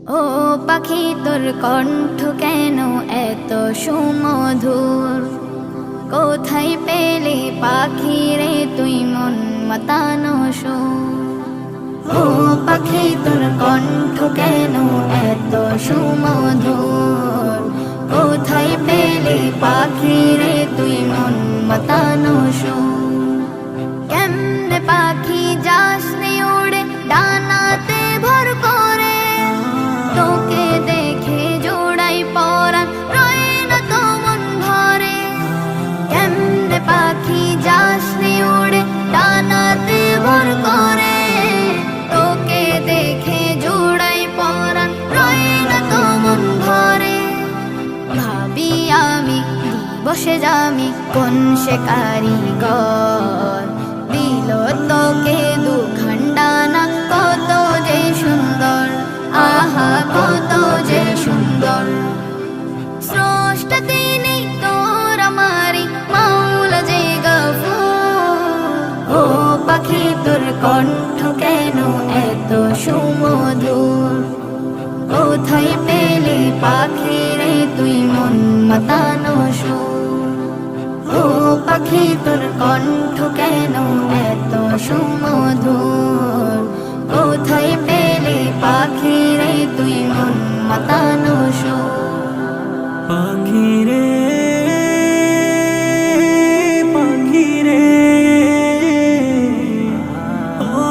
ও পাখি তোর কণ্ঠ কেন এত সুমধুর, কোথায় পেলে পাখি রে তুই মন মাতানো সুর। ও পাখি তোর কণ্ঠ কেন এত সুমধুর, কোথায় পেলে পাখি রে তুই মন মাতানো সুর। কেমনে পাখি যাস রে উড়ে ডানাতে ভর করে, তোকে দেখে জোড়াই পরাণ রয় না তো মন ভরে। কেমনে পাখি যাস রে উড়ে ডানাতে ভর করে, তোকে দেখে জোড়াই পরাণ রয় না তো মন ভরে। ভাবি আমি বসে যামি কোন সে কারিগর, দিল তোকে দুখান্ডা না কত যে সুন্দর, আহা কত যে সুন্দর। স্রষ্টা তিনি তোর আমারি মাওলা যে গফুর। ও পাখি তোর কণ্ঠ কেন এত সুমধুর, কোথায় পেলে পাখি রে তুই মন মাতানো সুর। ও পাখি তোর কণ্ঠ কেন এত সুমধুর, কোথায় পেলে পাখি রে তুই মন মাতানো সুর। পাখি রে পাখি রে, ও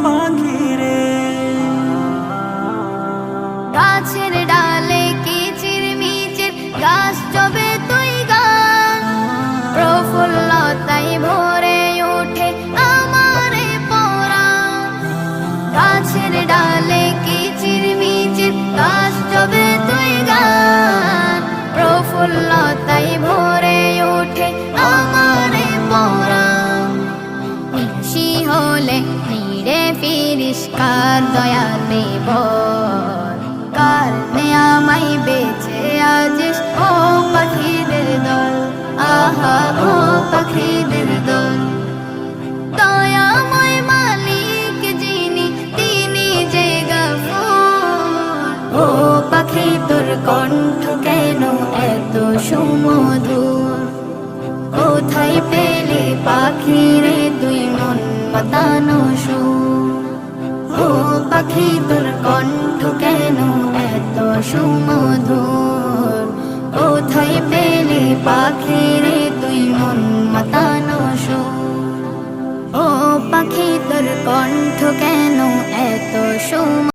পাখি রে। গাছের ডালে কিচির মিচির গাছ জবে তুই গান, প্রফুল্লতায় ভরে ওঠে আমারে পরাণ। গাছের ডালে কিচির মিচির গাছ জবে তুই গান, প্রফুল্লতায় ভরে ওঠে আমারে পরাণ। নিশি হলে নিরে ফিরিস কার দয়াতে বল, কারণে আমায় বেঁচে আজিস ও পাখিদের দল, আহা ও পাখিদের দল। দয়াময় মালিক যিনি তিনি যে গফুর। ও পাখি তোর কণ্ঠ কেন এত সুমধুর, কোথায় পেলে পাখি রে তুই মন মাতানো সুর। ও পাখি তোর কণ্ঠ কেন এত সুমধুর, কোথায় পেলে পাখি রে তুই মন মাতানো সুর। ও পাখি তোর কণ্ঠ কেন এত সুমধুর।